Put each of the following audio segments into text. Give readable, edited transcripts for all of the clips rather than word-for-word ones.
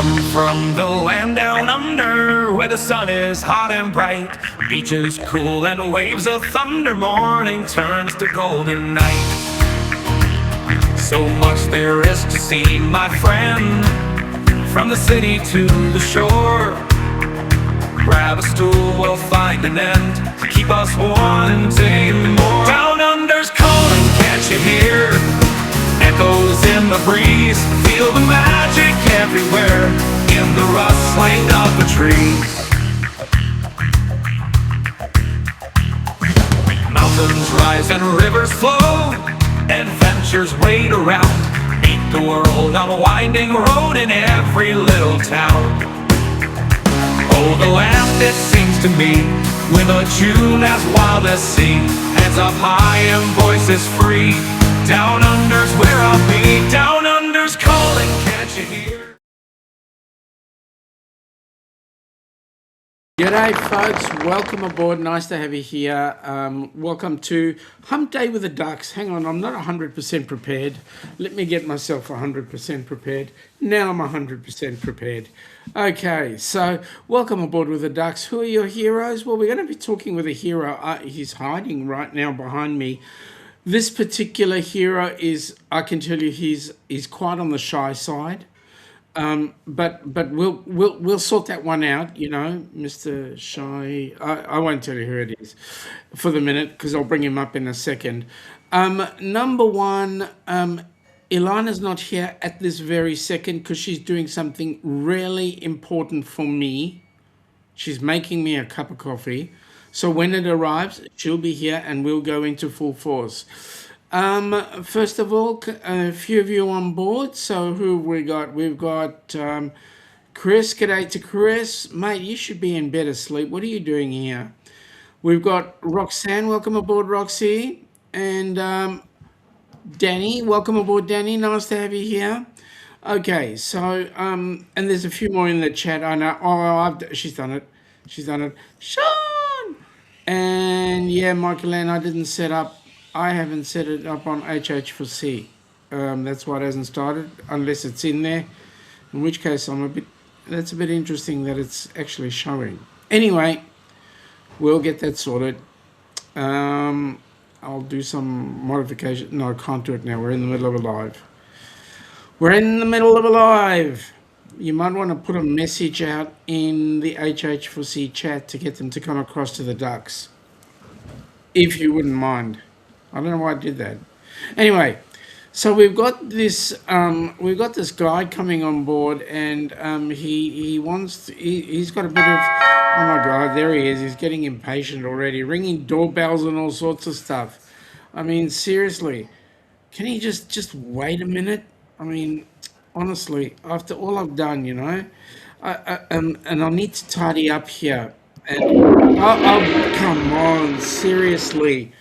come from the land down under, where the sun is hot and bright, beaches cool and waves of thunder. Morning turns to golden night. So much there is to see, my friend, from the city to the shore. Grab a stool, we'll find an end to keep us wanting more. Down under's calling, can't you hear? Echoes in the breeze, feel the magic everywhere, in the rustling of the trees. Mountains rise and rivers flow, adventures wait around. Meet the world on a winding road in every little town. Oh, the land, it seems to me, with a tune as wild as sea, hands up high and voices free. Down under's where I'll be. Down under's calling, can't you hear? G'day folks, welcome aboard, nice to have you here. Welcome to Hump Day with the Ducks. Hang on, I'm not 100% prepared. Let me get myself 100% prepared. Now I'm 100% prepared. Okay, so welcome aboard with the Ducks. Who are your heroes? Well, we're going to be talking with a hero. He's hiding right now behind me. This particular hero is, I can tell you, he's quite on the shy side. But we'll sort that one out, you know, Mr. Shy. I won't tell you who it is for the minute because I'll bring him up in a second. Number one, Ilana's not here at this very second because she's doing something really important for me. She's making me a cup of coffee. So when it arrives, she'll be here and we'll go into full force. First of all, a few of you on board. So who have we got? We've got Chris. G'day to Chris. Mate, you should be in bed asleep. What are you doing here? We've got Roxanne. Welcome aboard, Roxy. And Danny. Welcome aboard, Danny. Nice to have you here. Okay, so, and there's a few more in the chat. I know. Oh, she's done it. She's done it. Sean! And yeah, Michael Ann, I haven't set it up on HH4C. That's why it hasn't started, unless it's in there. In which case, that's a bit interesting that it's actually showing. Anyway, we'll get that sorted. I'll do some modification. No, I can't do it now. We're in the middle of a live. You might want to put a message out in the HH4C chat to get them to come across to the Ducks, if you wouldn't mind. I don't know why I did that. Anyway, so we've got this guy coming on board, and he's got a bit of, oh my God, there he is. He's getting impatient already, ringing doorbells and all sorts of stuff. I mean, seriously, can he just wait a minute? I mean, honestly, after all I've done, you know, and I need to tidy up here. And oh, come on, seriously.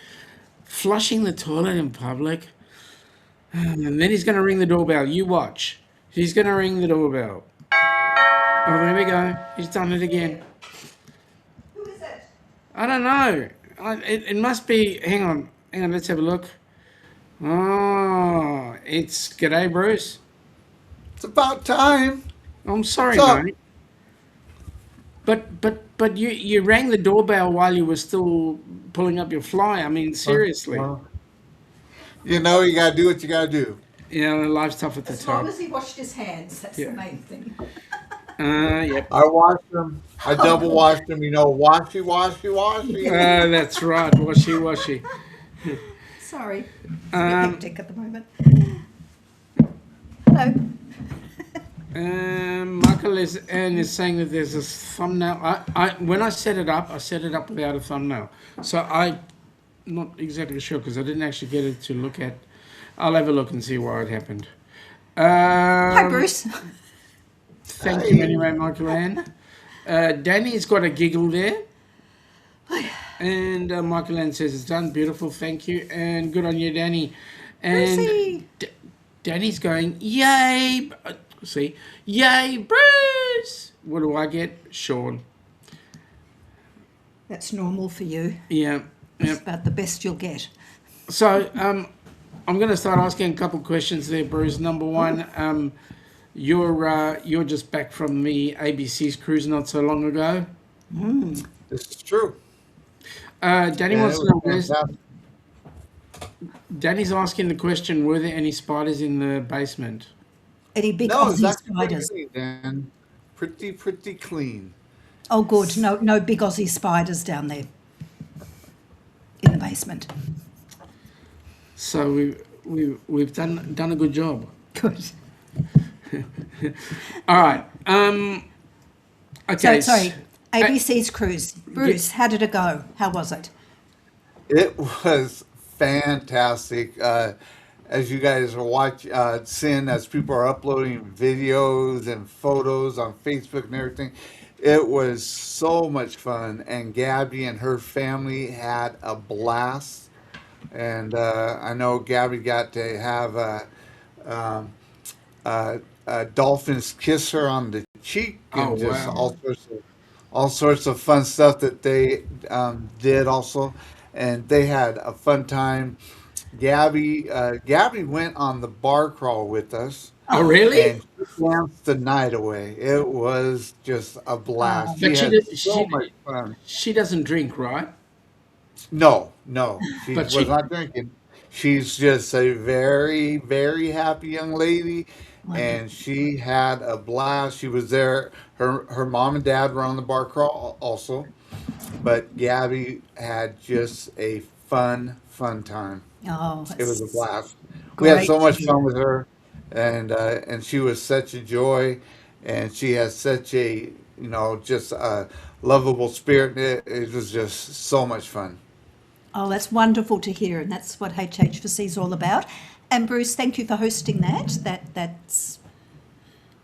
Flushing the toilet in public, and then he's going to ring the doorbell. You watch. He's going to ring the doorbell. Oh, there we go. He's done it again. Who is it? I don't know. It must be. Hang on. Let's have a look. Oh, it's g'day, Bruce. It's about time. I'm sorry, What's up? mate. But you rang the doorbell while you were still pulling up your fly. I mean, seriously. You know, you gotta do what you gotta do. Yeah, life's tough at the As long top. as he washed his hands, that's Yeah. the main thing. Yep. I washed them. I double washed them. You know, washy. That's right. Washy. Sorry, it's a bit hectic at the moment. Hello. Michael is saying that there's a thumbnail. When I set it up without a thumbnail. So I'm not exactly sure because I didn't actually get it to look at. I'll have a look and see why it happened. Hi, Bruce. Thank you anyway, Michael Ann. Danny's got a giggle there. And Michael Ann says it's done. Beautiful, thank you. And good on you, Danny. And Brucey. Danny's going, yay. See, yay, Bruce. What do I get? Sean. That's normal for you. Yeah. It's about the best you'll get. So I'm going to start asking a couple of questions there, Bruce. Number one, You're just back from the ABC's cruise not so long ago. This is true. Danny And wants it to was know, fantastic. Danny's asking the question, were there any spiders in the basement? Any big No, it's Aussie actually pretty spiders? clean, Dan. Pretty clean. Oh, good. No big Aussie spiders down there in the basement. So we've done a good job. Good. All right. Okay. So, sorry, ABC's cruise. Bruce, how did it go? How was it? It was fantastic. As you guys are seeing as people are uploading videos and photos on Facebook and everything, it was so much fun. And Gabby and her family had a blast. And I know Gabby got to have um, dolphins kiss her on the cheek Oh and just wow. all sorts of fun stuff that they did also, and they had a fun time. Gabby went on the bar crawl with us, Oh really? and she danced the night away. It was just a blast. But She had so much fun. she doesn't drink, right? No, she But was she not drinking. She's just a very happy young lady, and she had a blast. She was there. Her mom and dad were on the bar crawl also, but Gabby had just a fun time. Oh, It was a that's blast. We had great so to much hear. fun with her, and she was such a joy, and she has such a just a lovable spirit. It was just so much fun. Oh, that's wonderful to hear, and that's what HH4C is all about. And Bruce, thank you for hosting that. That's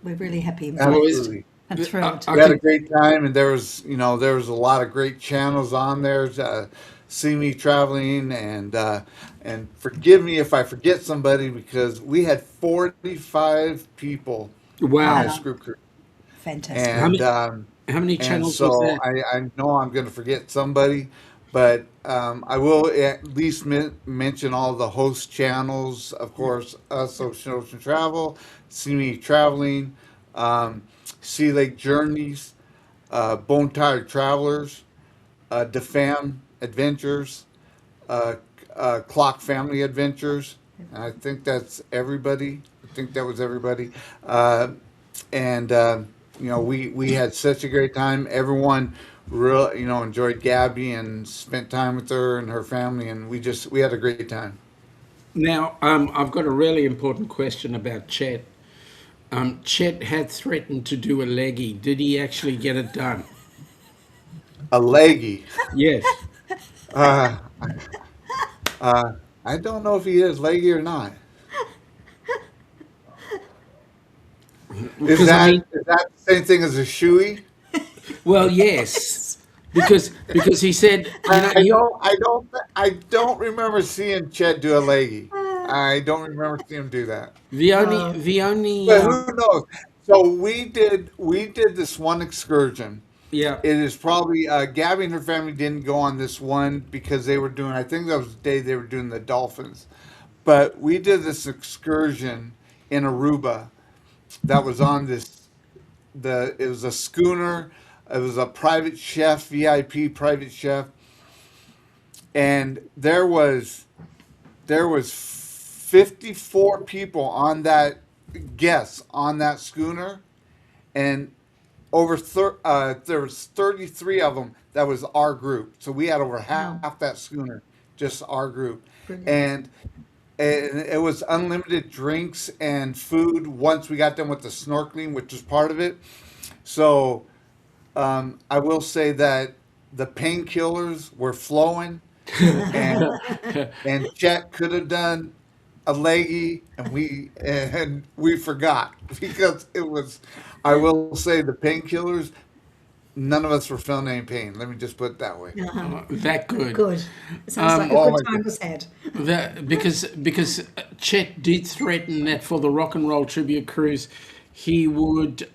we're really happy and well, Absolutely. thrilled. I We had a can great time, and there was a lot of great channels on there. See me traveling, and forgive me if I forget somebody because we had 45 people on this wow. Wow, group cruise, fantastic. How and many how many and channels was so that? I know I'm going to forget somebody, but I will at least mention all the host channels, of course, us Ocean Travel, See Me Traveling, um, Sea Lake Journeys, Bone Tired Travelers, DeFam Adventures, uh, Clock Family Adventures. I think that's everybody. I think that was everybody. And we had such a great time. Everyone really enjoyed Gabby and spent time with her and her family, and we had a great time. Now, I've got a really important question about Chet. Chet had threatened to do a leggy. Did he actually get it done? A leggy. Yes. Uh, uh, I don't know if he is leggy or not. Is Because I mean, that the same thing as a shoey? well, yes. Because he said, I don't remember seeing Chet do a leggy. I don't remember seeing him do that. the only But who knows? So we did this one excursion. yeah. It is probably Gabby and her family didn't go on this one because they were doing. I think that was the day they were doing the dolphins. But we did this excursion in Aruba that was on this. It was a schooner. It was a private chef, VIP private chef, and there was 54 people on that guests on that schooner, and there was 33 of them that was our group. So we had over Wow, half that schooner, just our group, brilliant. and it was unlimited drinks and food once we got done with the snorkeling, which was part of it. So I will say that the painkillers were flowing, and Chet could have done a leggy, and we forgot because it was. I will say the painkillers. None of us were feeling any pain. Let me just put it that way. That good. Good. It sounds like a Oh good my time God. was had. That because Chet did threaten that for the Rock and Roll Tribute Cruise, he would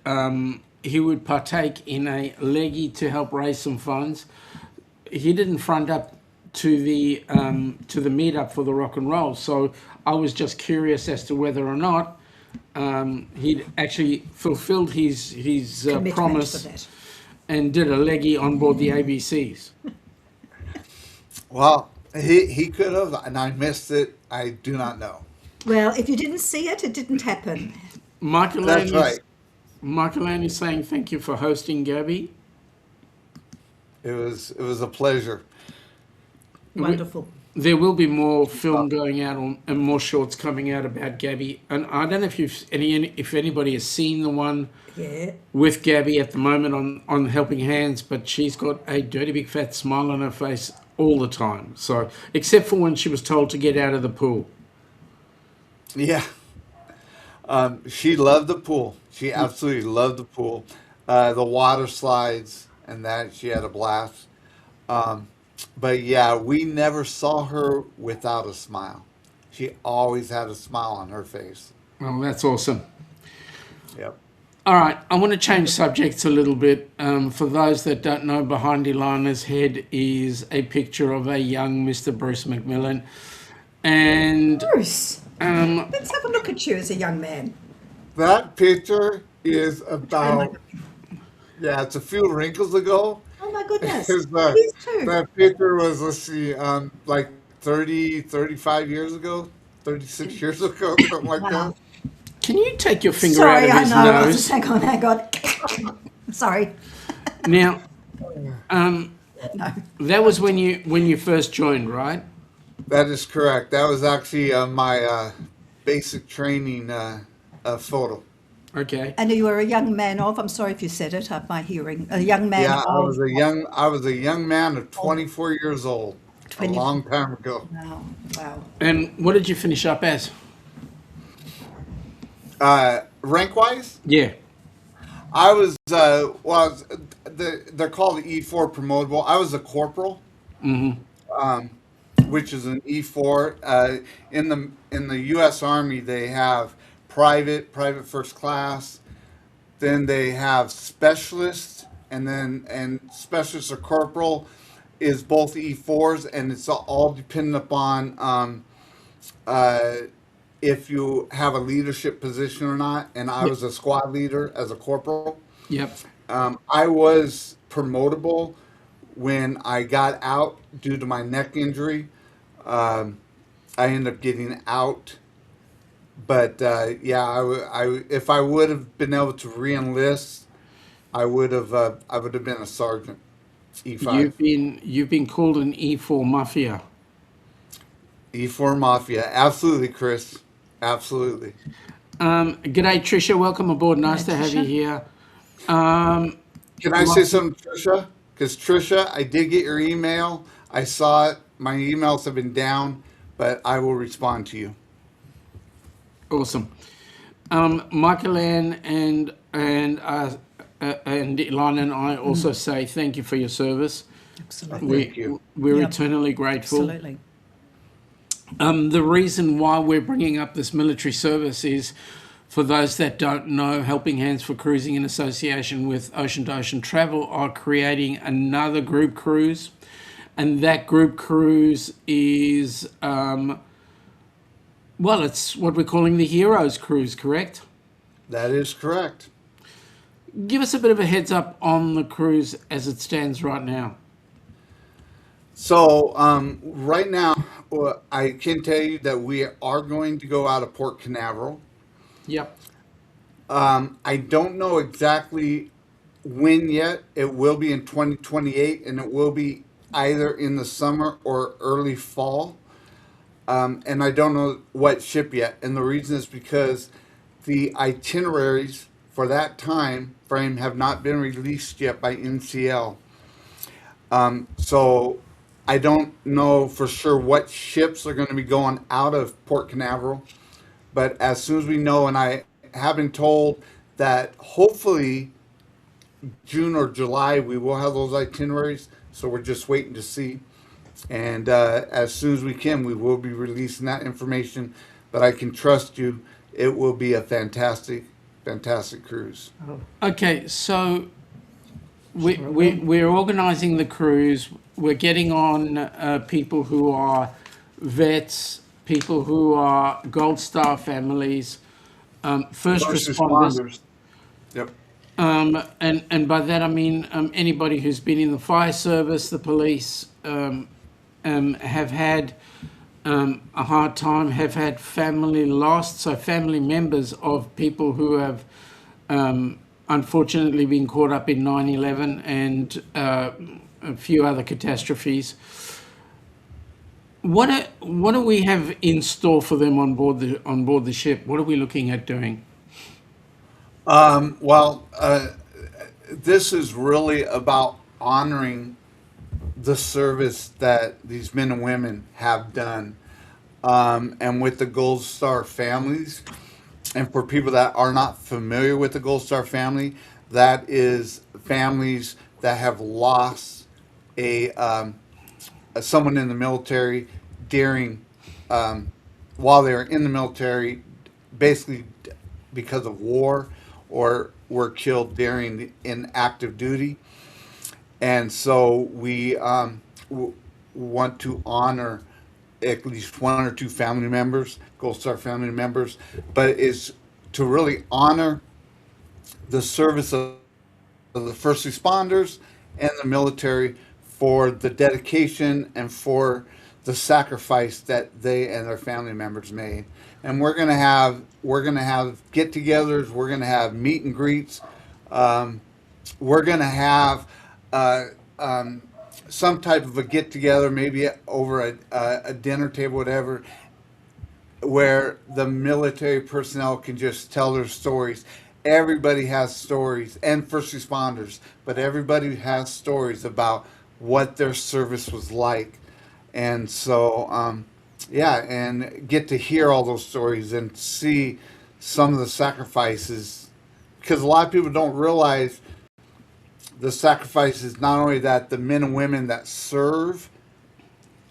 partake in a leggy to help raise some funds. He didn't front up to the meetup for the Rock and Roll, so I was just curious as to whether or not he'd actually fulfilled his Commitment promise for that. and did a leggy on board the ABCs. Well, he could have, and I missed it. I do not know. Well, if you didn't see it, it didn't happen. That's right. Michael Ann is saying thank you for hosting, Gabby. It was a pleasure. Wonderful. There will be more film going out and more shorts coming out about Gabby. And I don't know if anybody has seen the one Yeah. with Gabby at the moment on Helping Hands, but she's got a dirty big fat smile on her face all the time. So, except for when she was told to get out of the pool. Yeah. She loved the pool. She absolutely loved the pool. The water slides and that, she had a blast. But yeah, we never saw her without a smile. She always had a smile on her face. Well, that's awesome. Yep. All right, I want to change subjects a little bit. For those that don't know, behind Ilana's head is a picture of a young Mr. Bruce McMillan. And Bruce, let's have a look at you as a young man. That picture is about, yeah, it's a few wrinkles ago. Oh my goodness. Is These two. that picture was, let's see, like 30, 35 years ago, 36 years ago, something like Wow. that. can you take your finger Sorry, out I of his know. I was nose? just, hang on. Sorry. Now, No. that was when you first joined, right? That is correct. That was actually my basic training photo. Okay. And you were a young man of, I'm sorry if you said it, my hearing, a young man Yeah, I of. was a young man of 24 years old, 20 a long time ago. Wow, wow. And what did you finish up as? Rank wise, Yeah. I was they're called the E4 promotable. I was a corporal, which is an E4. In the U.S. Army, they have private first class, then they have specialist, and specialist or corporal is both E4s, and it's all dependent upon if you have a leadership position or not. And I was a squad leader as a corporal. Yep. I was promotable when I got out due to my neck injury. I ended up getting out, but yeah, if I would have been able to re-enlist, I would have been a sergeant. E5. You've been called an E4 mafia. E4 Mafia. Absolutely, Chris. Absolutely. G'day, Tricia. Welcome aboard. Nice G'day, to have you Tricia. here. Can I say something, Trisha? Because Trisha, I did get your email. I saw it. My emails have been down, but I will respond to you. Awesome. Michael Ann and Ilana and I also say thank you for your service. Absolutely. Thank you. We're Yep. eternally grateful. Absolutely. The reason why we're bringing up this military service is, for those that don't know, Helping Hands for Cruising in association with Ocean to Ocean Travel are creating another group cruise. And that group cruise is, well, it's what we're calling the Heroes Cruise, correct? That is correct. Give us a bit of a heads up on the cruise as it stands right now. So right now, I can tell you that we are going to go out of Port Canaveral. Yep. I don't know exactly when yet. It will be in 2028, and it will be either in the summer or early fall. And I don't know what ship yet. And the reason is because the itineraries for that time frame have not been released yet by NCL. So I don't know for sure what ships are going to be going out of Port Canaveral. But as soon as we know, and I have been told that hopefully June or July we will have those itineraries. So we're just waiting to see. And as soon as we can, we will be releasing that information. But I can trust you, it will be a fantastic cruise. Okay, so we're organising the cruise. We're getting on people who are vets, people who are Gold Star families, first First responders. responders. Yep. And by that I mean anybody who's been in the fire service, the police, have had a hard time, have had family lost, so family members of people who have unfortunately been caught up in 9/11 and a few other catastrophes. What do we have in store for them on board the ship? What are we looking at doing? Well, this is really about honoring the service that these men and women have done. And with the Gold Star families, and for people that are not familiar with the Gold Star family, that is families that have lost someone in the military during while they were in the military, basically because of war, or were killed during in active duty. And so we want to honor at least one or two family members, Gold Star family members, but is to really honor the service of the first responders and the military for the dedication and for the sacrifice that they and their family members made. And we're gonna have get-togethers. We're gonna have meet and greets. We're gonna have uh, um, some type of a get-together, maybe over a dinner table, whatever, where the military personnel can just tell their stories. Everybody has stories, and first responders, but everybody has stories about what their service was like. And so, yeah, and get to hear all those stories and see some of the sacrifices, because a lot of people don't realize the sacrifices, not only that the men and women that serve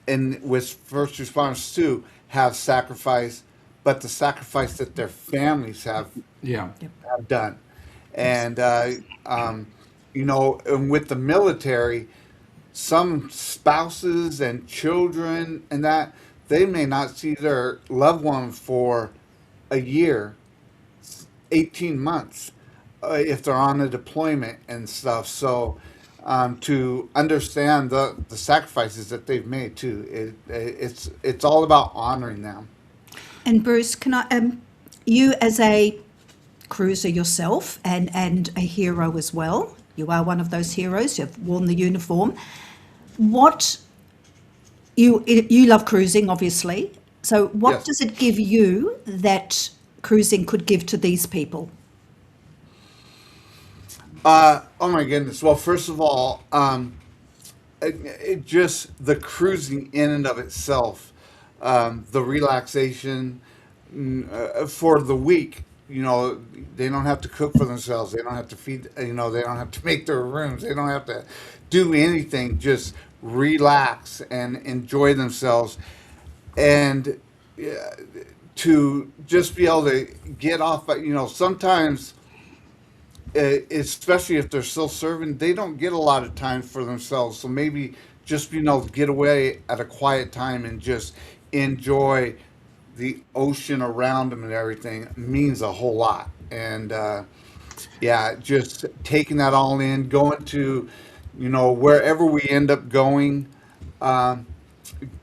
and with first responders too have sacrificed, but the sacrifice that their families Yeah. have done. And and with the military, some spouses and children and that, they may not see their loved one for a year, 18 months, if they're on a deployment and stuff. So to understand the sacrifices that they've made too, it's all about honoring them. And Bruce, can I, you as a cruiser yourself and a hero as well, you are one of those heroes, you've worn the uniform. What, you love cruising, obviously. So what Yes. does it give you that cruising could give to these people? Oh my goodness. Well, first of all, it just the cruising in and of itself, the relaxation for the week. They don't have to cook for themselves. They don't have to feed. They don't have to make their rooms. They don't have to do anything. Just relax and enjoy themselves, and to just be able to get off. Sometimes, especially if they're still serving, they don't get a lot of time for themselves. So maybe just being able to get away at a quiet time and just enjoy the ocean around them and everything means a whole lot. And yeah, just taking that all in, going to, wherever we end up going, um,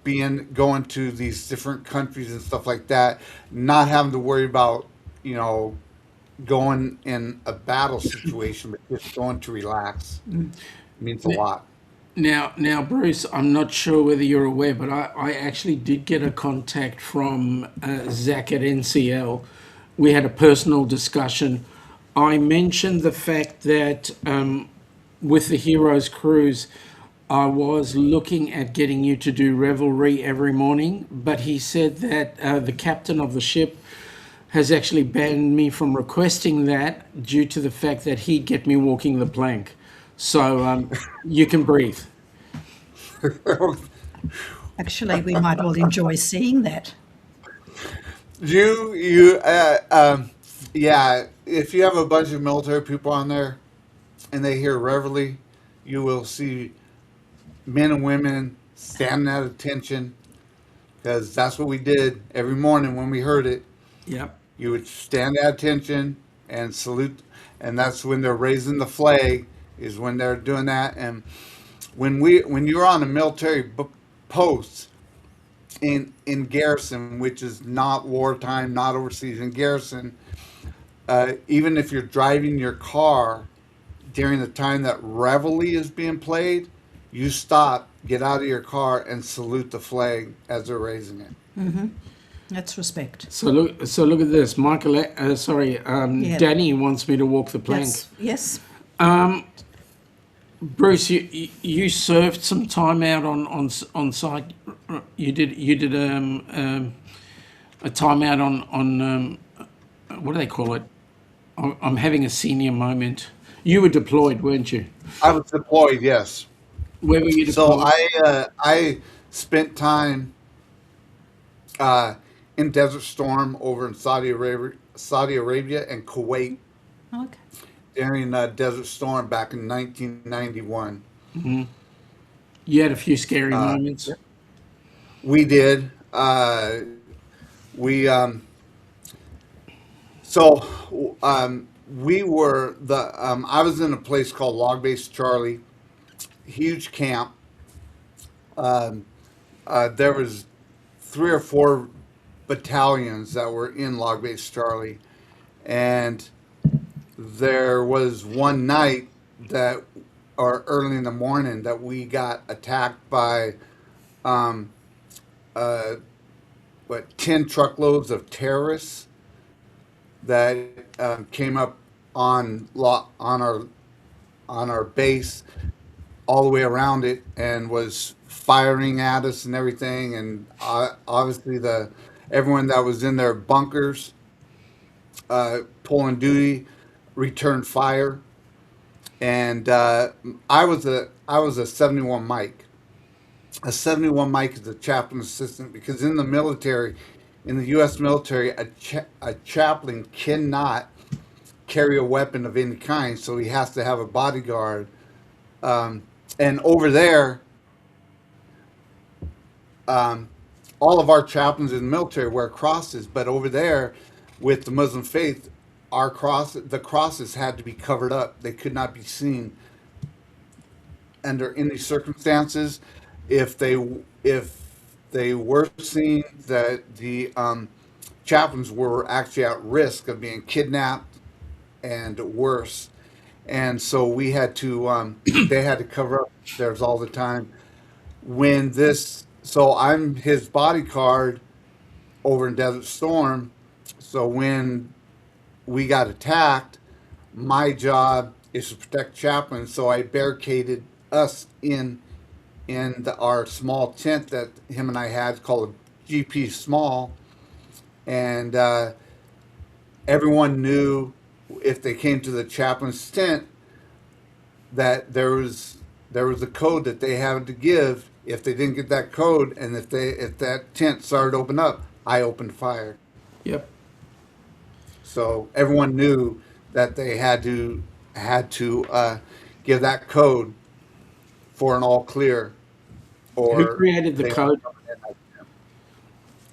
going to these different countries and stuff like that, not having to worry about, you know, going in a battle situation, but just going to relax means a lot. Now, Bruce, I'm not sure whether you're aware, but I actually did get a contact from Zach at NCL. We had a personal discussion. I mentioned the fact that with the Heroes Cruise, I was looking at getting you to do revelry every morning, but he said that the captain of the ship has actually banned me from requesting that due to the fact that he'd get me walking the plank. So you can breathe. Actually, we might all enjoy seeing that. Yeah, if you have a bunch of military people on there and they hear reveille, you will see men and women standing at attention, because that's what we did every morning when we heard it. Yep. you would stand at attention and salute, and that's when they're raising the flag, is when they're doing that. And when you're on a military post in garrison, which is not wartime, not overseas, in garrison, even if you're driving your car during the time that reveille is being played, you stop, get out of your car, and salute the flag as they're raising it. That's respect. So look at this, Michael. Yeah. Danny wants me to walk the plank. Yes. Bruce, you served some time out on site. You did a time out on what do they call it? I'm having a senior moment. You were deployed, weren't you? I was deployed, yes. Where were you So deployed? I spent time in Desert Storm over in Saudi Arabia and Kuwait Okay. during Desert Storm back in 1991. You had a few scary moments. We did. We so we were the. I was in a place called Log Base Charlie, huge camp. There was 3 or 4 battalions that were in Log Base Charlie, and there was one night that, or early in the morning, that we got attacked by, 10 truckloads of terrorists that came up on our base, all the way around it, and was firing at us and everything. And obviously everyone that was in their bunkers, pulling duty, returned fire. And I was a 71 Mike. A 71 Mike is a chaplain assistant, because in the military, in the U.S. military, a chaplain cannot carry a weapon of any kind, so he has to have a bodyguard. And over there, all of our chaplains in the military wear crosses, but over there, with the Muslim faith, the crosses had to be covered up. They could not be seen under any circumstances. If they were seen, that the chaplains were actually at risk of being kidnapped and worse. And so we had to, they had to cover up theirs all the time. So I'm his bodyguard over in Desert Storm. So when we got attacked, my job is to protect chaplains. So I barricaded us in our small tent that him and I had, called a GP Small. And everyone knew, if they came to the chaplain's tent, that there was a code that they had to give. If they didn't get that code, and if that tent started to open up, I opened fire. Yep. So everyone knew that they had to give that code for an all clear. Or Who created the code?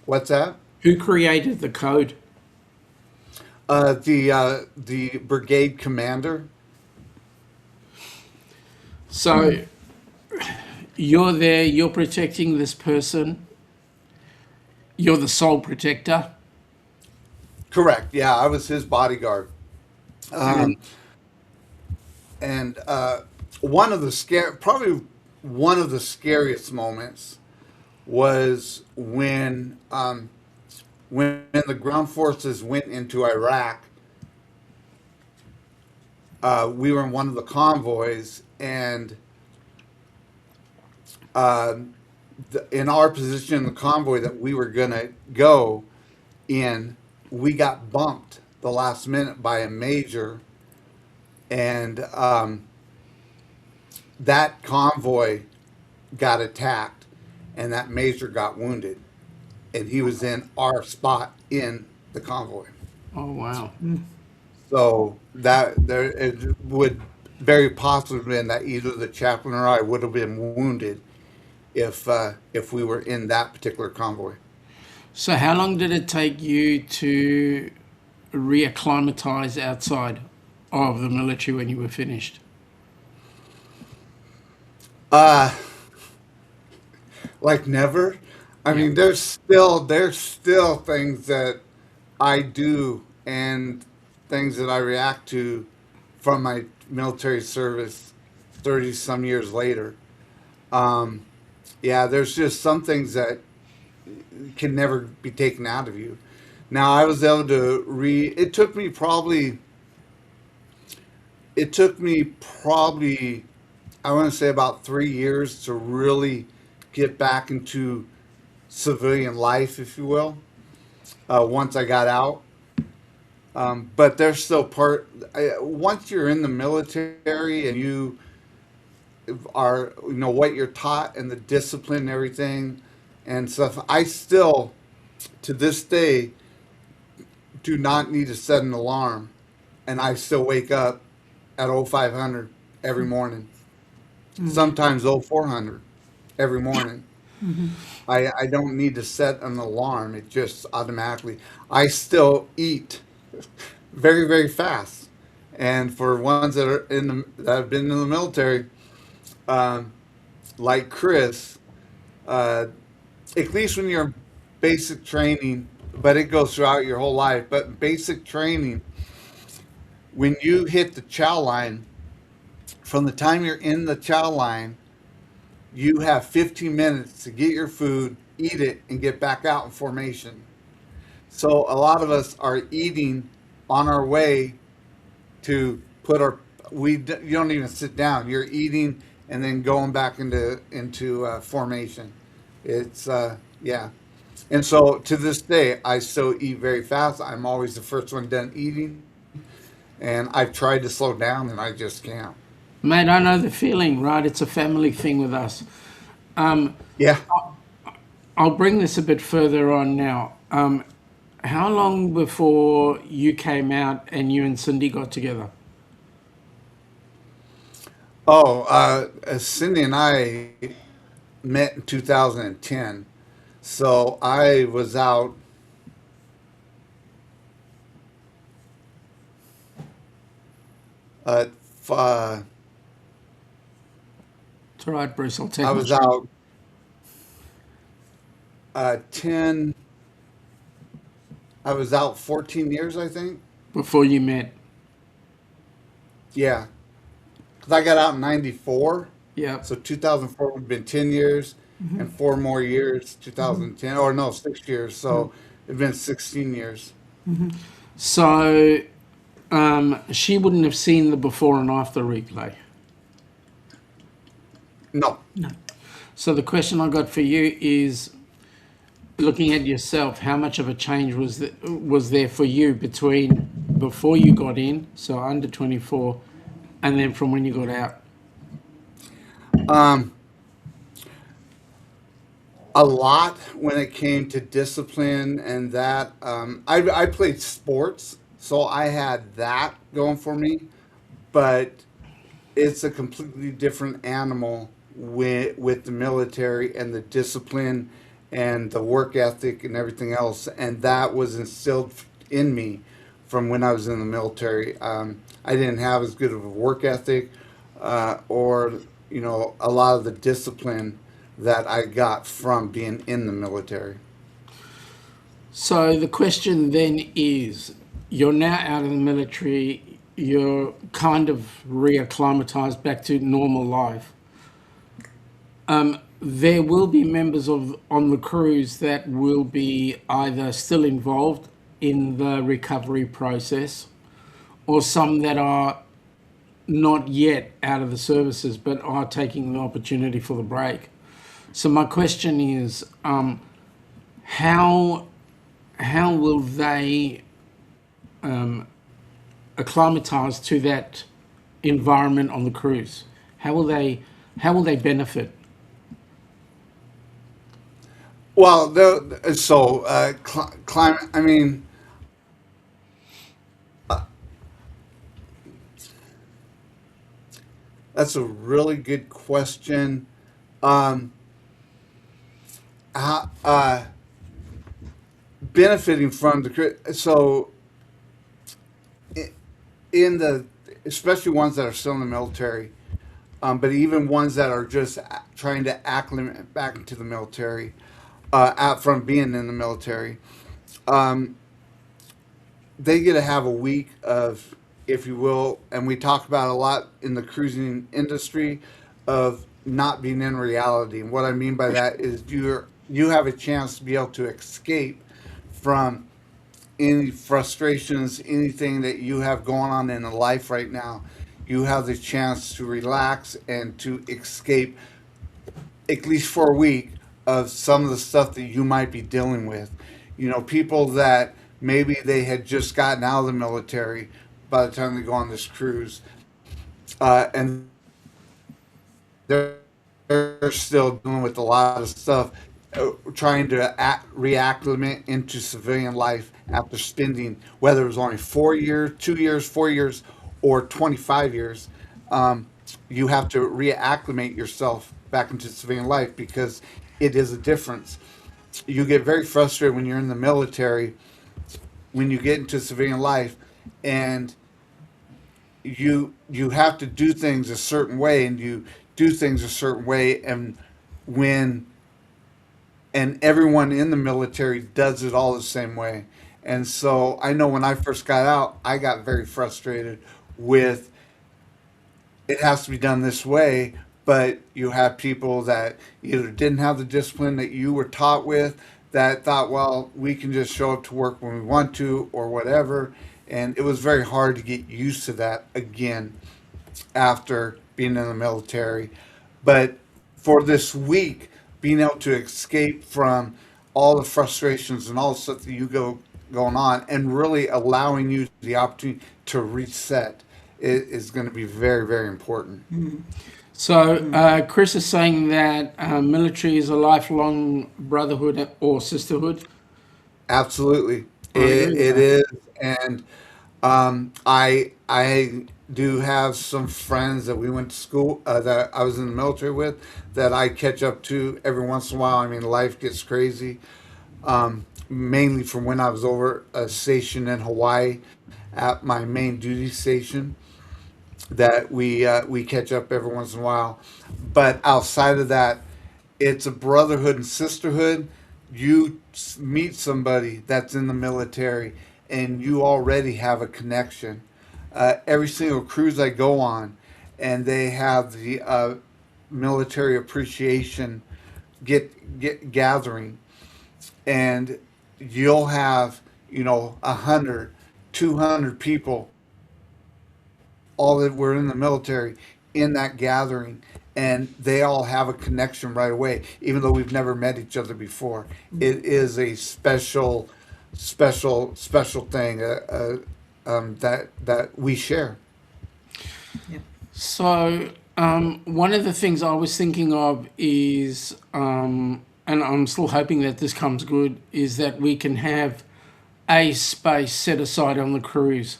What's that? Who created the code? The brigade commander. So you're there, you're protecting this person. You're the sole protector. Correct. Yeah, I was his bodyguard. And one of the scariest moments was when the ground forces went into Iraq. We were in one of the convoys, and in our position in the convoy that we were gonna go in, we got bumped the last minute by a major, and that convoy got attacked, and that major got wounded, and he was in our spot in the convoy. Oh, wow. So it would very possibly have been that either the chaplain or I would have been wounded if we were in that particular convoy. So how long did it take you to reacclimatize outside of the military when you were finished? Like never. I Yeah. mean, there's still things that I do and things that I react to from my military service 30 some years later. Um, yeah, there's just some things that can never be taken out of you. Now, I was able to it took me probably, I want to say about 3 years to really get back into civilian life, if you will, once I got out. But there's still once you're in the military and you are, what you're taught and the discipline and everything and stuff, I still, to this day, do not need to set an alarm. And I still wake up at 0500 every morning, sometimes 0400 every morning. I don't need to set an alarm. It just automatically. I still eat very, very fast. And for ones that have been in the military, um, like Chris, uh, at least when you're in basic training, but it goes throughout your whole life. But basic training, when you hit the chow line, from the time you're in the chow line, you have 15 minutes to get your food, eat it, and get back out in formation. So a lot of us are eating on our way to put our you don't even sit down. You're eating and then going back into formation. It's yeah. And so to this day, I still eat very fast. I'm always the first one done eating, and I've tried to slow down, and I just can't. Mate, I know the feeling, right? It's a family thing with us. Yeah. I'll bring this a bit further on now. How long before you came out and you and Cindy got together? Oh, Cindy and I met in 2010. So I was out. Uh, f- uh, It's all right, Bruce. I'll take I my was time. out 10. I was out 14 years, I think. Before you met. Yeah, because I got out in '94. Yeah. So 2004 would have been 10 years, and 4 more years, 2010, or no, 6 years. So it'd been 16 years. So she wouldn't have seen the before and after replay. No. No. So the question I got for you is, looking at yourself, how much of a change was there for you between before you got in, so under 24, and then from when you got out? Um, a lot when it came to discipline and that. I played sports, so I had that going for me, but it's a completely different animal with the military and the discipline and the work ethic and everything else. And that was instilled in me from when I was in the military. I didn't have as good of a work ethic or, a lot of the discipline that I got from being in the military. So the question then is, you're now out of the military, you're kind of reacclimatized back to normal life. There will be members on the cruise that will be either still involved in the recovery process, or some that are not yet out of the services but are taking the opportunity for the break. So my question is, how will they acclimatise to that environment on the cruise? How will they benefit? Well, climate. I mean, that's a really good question. Um, how, benefiting from so in the, especially ones that are still in the military, but even ones that are just trying to acclimate back into the military, out from being in the military, um, they get to have a week of, if you will, and we talk about a lot in the cruising industry, of not being in reality. And what I mean by that is you have a chance to be able to escape from any frustrations, anything that you have going on in life right now. You have the chance to relax and to escape, at least for a week, of some of the stuff that you might be dealing with. You know, people that maybe they had just gotten out of the military by the time they go on this cruise, and they're still dealing with a lot of stuff, trying to reacclimate into civilian life after spending, whether it was only 4 years, 2 years, 4 years, or 25 years. Um, you have to reacclimate yourself back into civilian life because it is a difference. You get very frustrated when you're in the military, when you get into civilian life, and you have to do things a certain way, and you do things a certain way, and when and everyone in the military does it all the same way. And so I know when I first got out, I got very frustrated with, it has to be done this way, but you have people that either didn't have the discipline that you were taught with, that thought, well, we can just show up to work when we want to or whatever. And it was very hard to get used to that again after being in the military. But for this week, being able to escape from all the frustrations and all the stuff that you go going on, and really allowing you the opportunity to reset, is going to be very, very important. So Chris is saying that military is a lifelong brotherhood or sisterhood. Absolutely, I agree with it that. is, and I do have some friends that we went to school, that I was in the military with, that I catch up to every once in a while. I mean, life gets crazy. Mainly from when I was over a station in Hawaii at my main duty station, that we catch up every once in a while. But outside of that, it's a brotherhood and sisterhood. You meet somebody that's in the military, and you already have a connection. Every single cruise I go on, and they have the military appreciation get gathering, and you'll have, 100, 200 people, all that were in the military, in that gathering, and they all have a connection right away, even though we've never met each other before. It is a special, special, special thing, that we share. So one of the things I was thinking of is, and I'm still hoping that this comes good, is that we can have a space set aside on the cruise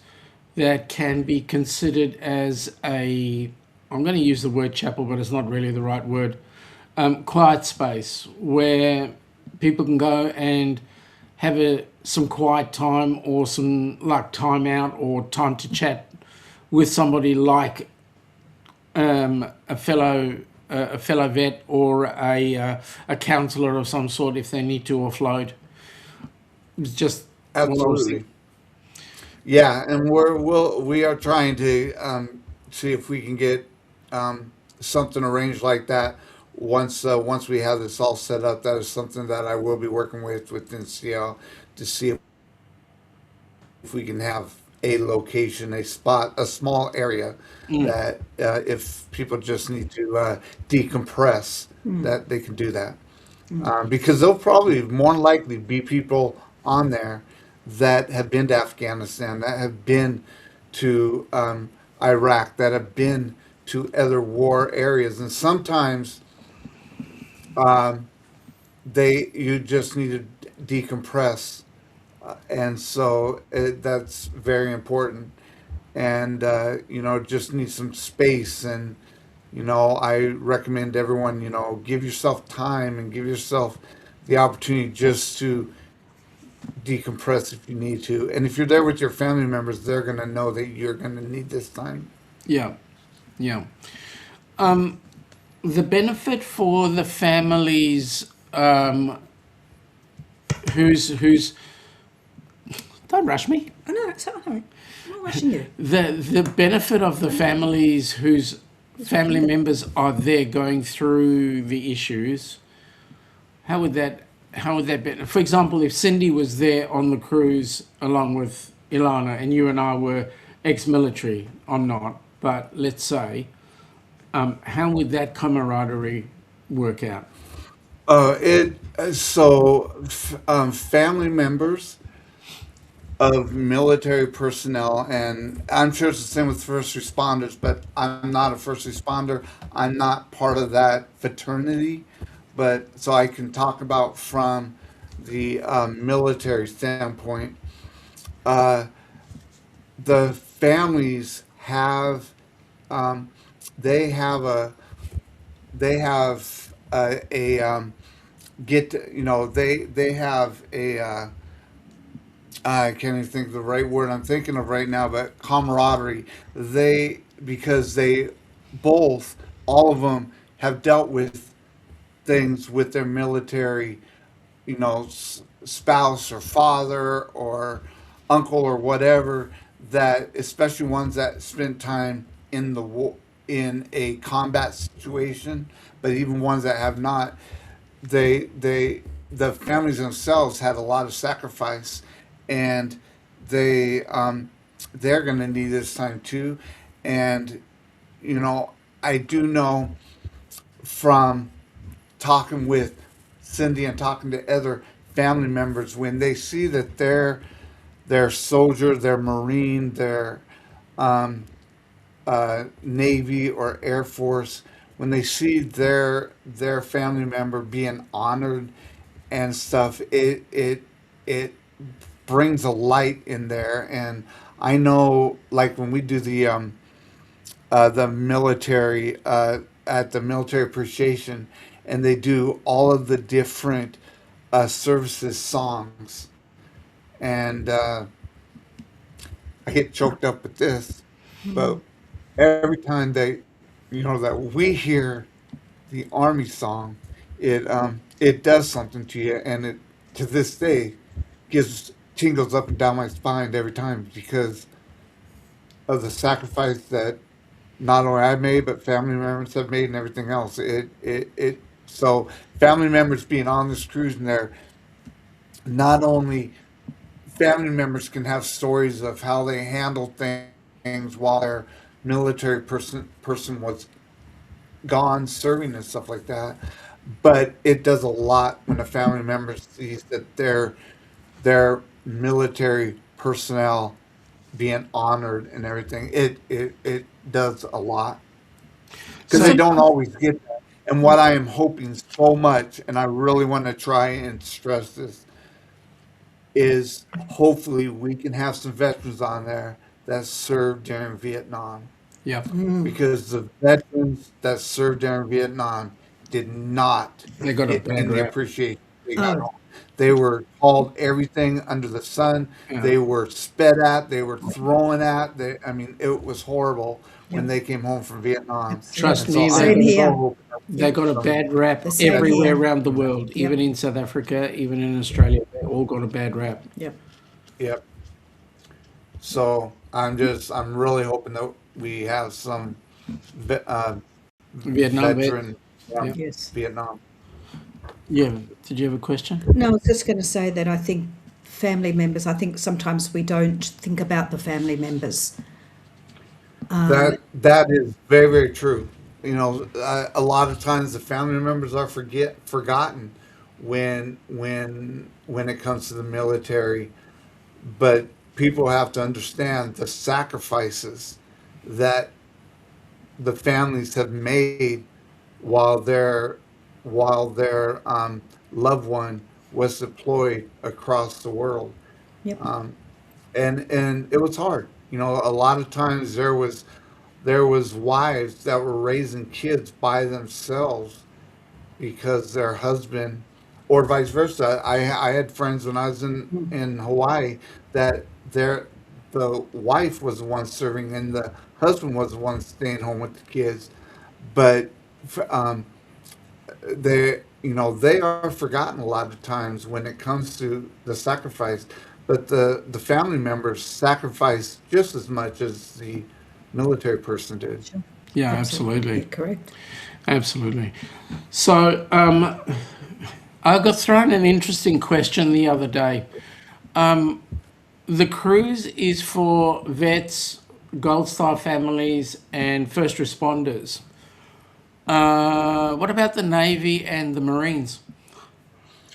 that can be considered as a, I'm going to use the word chapel, but it's not really the right word, quiet space where people can go and have some quiet time, or some like time out, or time to chat with somebody like a fellow vet, or a counsellor of some sort if they need to offload. It's just what I was Absolutely. thinking. Yeah, and we are trying to see if we can get something arranged like that. Once we have this all set up, that is something that I will be working with NCL, to see if we can have a location, a spot, a small area, that if people just need to decompress, that they can do that. Because there'll probably more than likely be people on there that have been to Afghanistan, that have been to Iraq, that have been to other war areas, and sometimes you just need to decompress, and so that's very important. And just need some space, and I recommend everyone, give yourself time and give yourself the opportunity just to decompress if you need to. And if you're there with your family members, they're going to know that you're going to need this time. Yeah, yeah. The benefit for the families who's don't rush me. Oh, no, it's all right. I'm not rushing you. The benefit of the families whose family members are there going through the issues. How would that be? For example, if Cindy was there on the cruise along with Ilana, and you and I were ex-military, I'm not, but let's say, how would that camaraderie work out? Family members of military personnel, and I'm sure it's the same with first responders, but I'm not a first responder. I'm not part of that fraternity, but so I can talk about from the military standpoint. Uh, the families have they have a they have a get you know they have a I can't even think of the right word I'm thinking of right now, but camaraderie. They because they both all of them have dealt with things with their military, spouse or father or uncle or whatever. That especially ones that spent time in the in a combat situation, but even ones that have not, the families themselves had a lot of sacrifice, and they they're going to need this time too. And I do know from talking with Cindy and talking to other family members, when they see that their soldier, their Marine, their um, Navy or Air Force, when they see their family member being honored and stuff, it brings a light in there. And I know, like when we do the military at the military appreciation, and they do all of the different services songs, and I get choked up with this, but every time that we hear the Army song, it does something to you, and it to this day gives tingles up and down my spine every time because of the sacrifice that not only I made, but family members have made and everything else. So family members being on this cruise and they're not only family members can have stories of how they handled things while their military person was gone serving and stuff like that, but it does a lot when a family member sees that their military personnel being honored and everything. It does a lot because they don't always get that. And what I am hoping so much, and I really want to try and stress this, is hopefully we can have some veterans on there that served during Vietnam, Yeah, because the veterans that served during Vietnam did not they got a get bad any rap. appreciation they got. Oh, They were called everything under the sun. Yeah. They were sped at. They were thrown at. I mean, it was horrible when Yep. they came home from Vietnam. Trust And so me, I Same am here. so hoping that we They get got a some bad rap The same everywhere here. around the world, even in South Africa, even in Australia. They all got a bad rap. Yep. Yep. So I'm really hoping that we have some Vietnam vet. veteran Yeah. Yes. Vietnam. Yeah. Did you have a question? No, I was just going to say that I think family members, I think sometimes we don't think about the family members. That is very, very true. A lot of times the family members are forgotten when it comes to the military, but people have to understand the sacrifices that the families have made while their loved one was deployed across the world. Yep. And it was hard. A lot of times there was wives that were raising kids by themselves because their husband or vice versa. I had friends when I was in Hawaii that the wife was the one serving and the husband was the one staying home with the kids, but um, they are forgotten a lot of times when it comes to the sacrifice, but the family members sacrifice just as much as the military person did. Yeah, absolutely. Correct. Absolutely. So I got thrown an interesting question the other day. The cruise is for vets, Gold Star families, and first responders. What about the Navy and the Marines?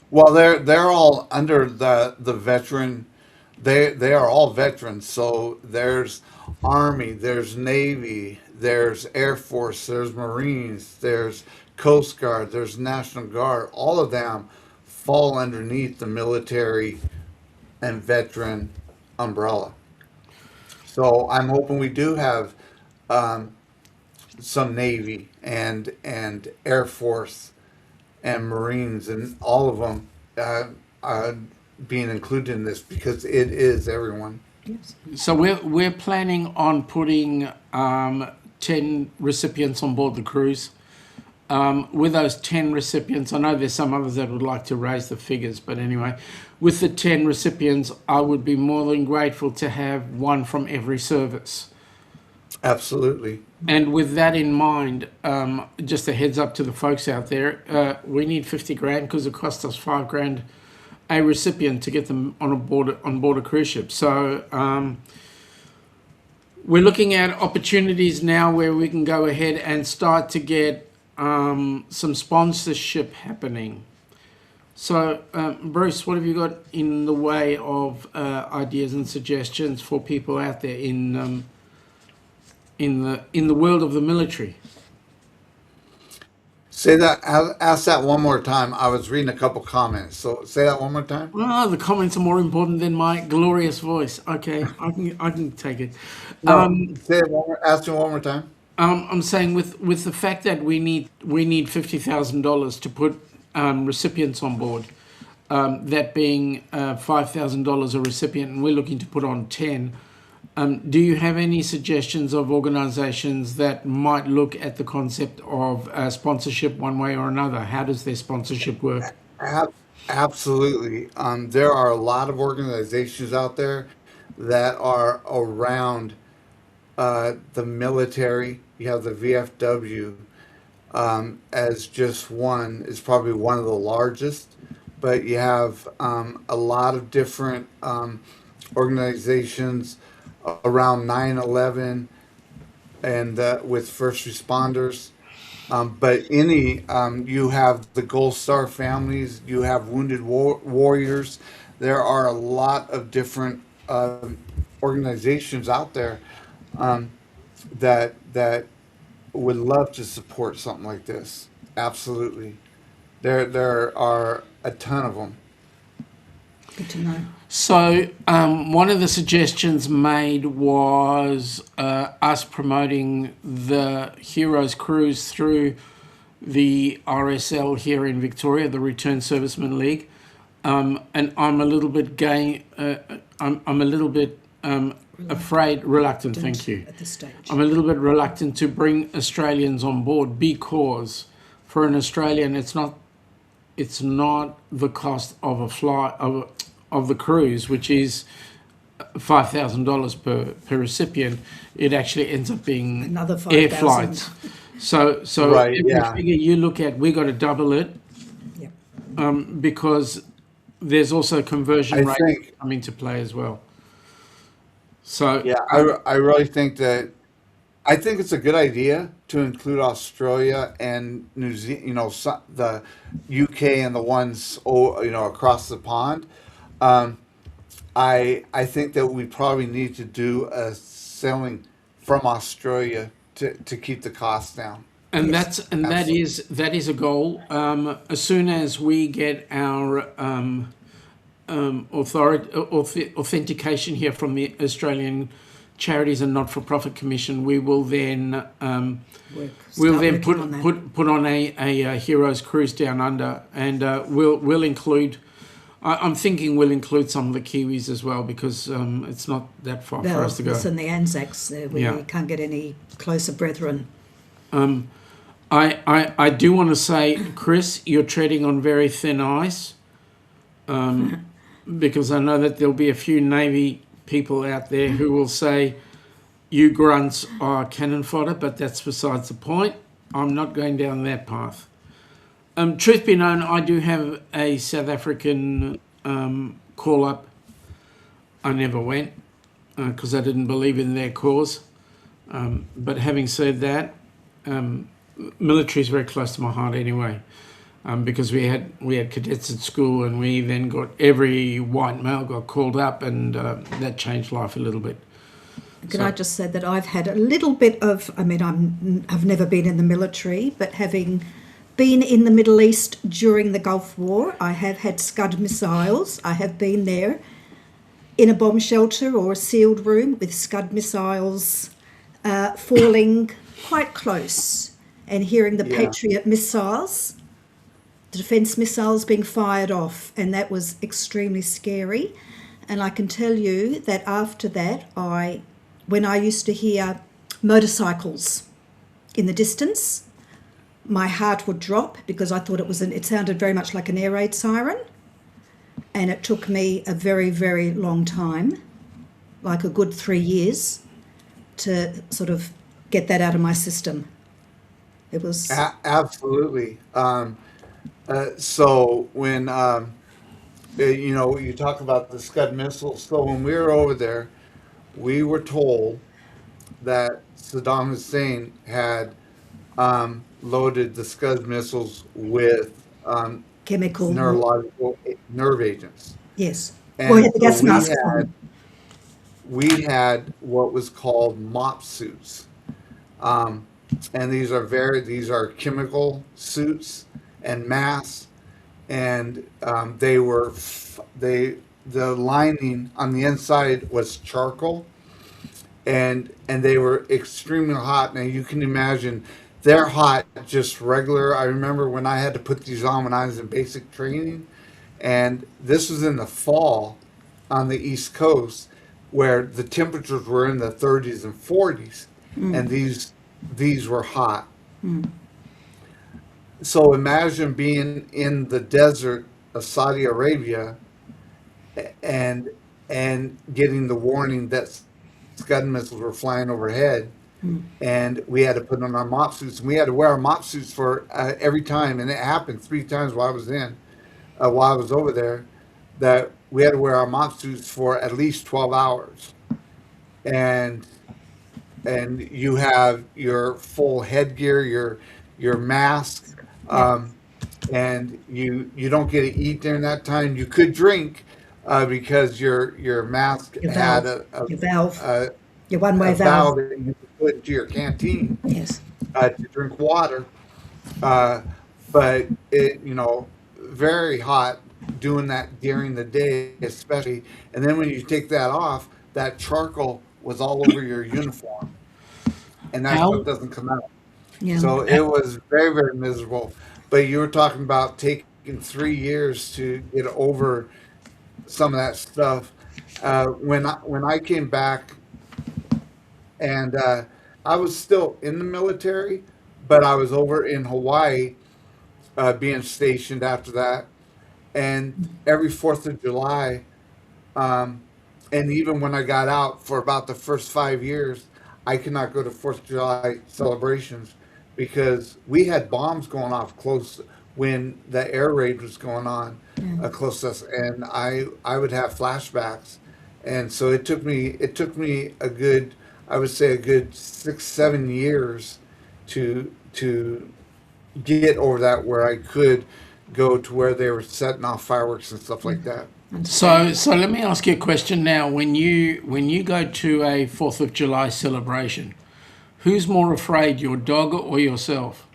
Well, they're all under the veteran. They are all veterans. So there's Army, there's Navy, there's Air Force, there's Marines, there's Coast Guard, there's National Guard. All of them fall underneath the military and veteran umbrella. So I'm hoping we do have um, some Navy and Air Force and Marines and all of them uh, being included in this because it is everyone. Yes. So we're planning on putting 10 recipients on board the cruise. With those 10 recipients, I know there's some others that would like to raise the figures, but anyway, with the 10 recipients, I would be more than grateful to have one from every service. Absolutely. And with that in mind, just a heads up to the folks out there, we need 50 grand because it costs us 5 grand a recipient to get them on board a cruise ship. So we're looking at opportunities now where we can go ahead and start to get some sponsorship happening. So Bruce, what have you got in the way of ideas and suggestions for people out there in the world of the military? Say that. Ask that one more time. I was reading a couple comments. So say that one more time. Oh, the comments are more important than my glorious voice. Okay, I can take it. No, say it one more. Ask it one more time. I'm saying with the fact that we need $50,000 to put recipients on board, that being $5,000 a recipient, and we're looking to put on 10. Do you have any suggestions of organisations that might look at the concept of sponsorship one way or another? How does their sponsorship work? Absolutely. There are a lot of organizations out there that are around the military. You have the VFW as just one, is probably one of the largest, but you have a lot of different organizations around 9/11 and with first responders. But you have the Gold Star families, you have Wounded Warriors. There are a lot of different organizations out there that would love to support something like this. Absolutely, there are a ton of them. Good to know. So one of the suggestions made was us promoting the Heroes Cruise through the RSL here in Victoria, the Return Servicemen League. And I'm a little bit reluctant, thank you. At this stage. I'm a little bit reluctant to bring Australians on board because for an Australian, it's not the cost of a flight of the cruise, which is $5,000 per recipient. It actually ends up being Another air 5,000. flights. So Right, every yeah. figure you look at, we got to double it Yeah. because there's also conversion I rates think- come into play as well. So Yeah, I really think it's a good idea to include Australia and New Zealand, the UK and the ones across the pond. I think that we probably need to do a sailing from Australia to keep the costs down. And Yes, that is a goal. As soon as we get our authentication here from the Australian charities and not-for-profit commission, we will then We'll we'll start then working on that. put on a heroes cruise down under, and we'll include. I'm thinking we'll include some of the Kiwis as well, because it's not that far for Well, us to go. listen, the Anzacs, we Yeah. can't get any closer brethren. I do want to say, Chris, you're treading on very thin ice, because I know that there'll be a few Navy people out there who will say you grunts are cannon fodder, but that's besides the point. I'm not going down that path. Truth be known, I do have a South African call-up. I never went because I didn't believe in their cause. But having said that, military is very close to my heart anyway, because we had cadets at school, and we then got every white male got called up, and that changed life a little bit. Can I just say that I've had a little bit of, I've never been in the military, but having been in the Middle East during the Gulf War, I have had Scud missiles. I have been there in a bomb shelter or a sealed room with Scud missiles falling quite close, and hearing the Patriot missiles, the defence missiles being fired off, and that was extremely scary. And I can tell you that after that, when I used to hear motorcycles in the distance, my heart would drop, because I thought it sounded very much like an air raid siren. And it took me a very, very long time, like a good 3 years, to sort of get that out of my system. It was... Absolutely. So when, you talk about the Scud missiles, so when we were over there, we were told that Saddam Hussein had loaded the Scud missiles with chemical... neurological nerve agents. Yes. And Well, the gas so mask on. we had what was called MOP suits. And these are chemical suits and masks, and the lining on the inside was charcoal, and they were extremely hot. Now you can imagine they're hot, just regular. I remember when I had to put these on when I was in basic training, and this was in the fall on the East Coast, where the temperatures were in the 30s and 40s, and these were hot. So imagine being in the desert of Saudi Arabia and getting the warning that Scud missiles were flying overhead, and we had to put on our MOP suits. And we had to wear our MOP suits for every time, and it happened 3 times while I was over there, that we had to wear our MOP suits for at least 12 hours, and you have your full headgear, your mask, and you don't get to eat during that time. You could drink because your mask had Your valve. Your a one-way valve valve. that you could put into your canteen Yes. to drink water. But it, very hot doing that during the day, especially. And then when you take that off, that charcoal was all over your uniform, and that stuff doesn't come out. Yeah. So it was very, very miserable. But you were talking about taking 3 years to get over some of that stuff. When I came back, and I was still in the military, but I was over in Hawaii, being stationed after that. And every 4th of July, and even when I got out for about the first 5 years, I could not go to 4th of July celebrations because we had bombs going off close when the air raid was going on close to us, and I would have flashbacks, and so it took me a good, I would say, a good 6-7 years to get over that, where I could go to where they were setting off fireworks and stuff like that. So let me ask you a question now. When you go to a 4th of July celebration, who's more afraid, your dog or yourself?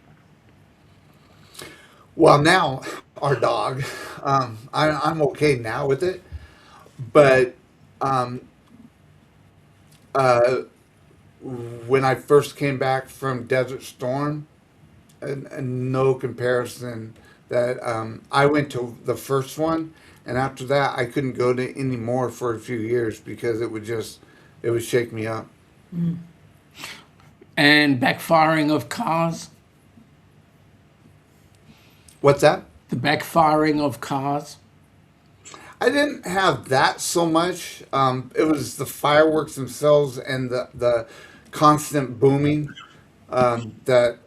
Well, now our dog, I'm okay now with it, but uh, when I first came back from Desert Storm, and no comparison. That I went to the first one, and after that, I couldn't go to any more for a few years because it would shake me up. And backfiring of cars, What's that? the backfiring of cars. I didn't have that so much. It was the fireworks themselves and the constant booming that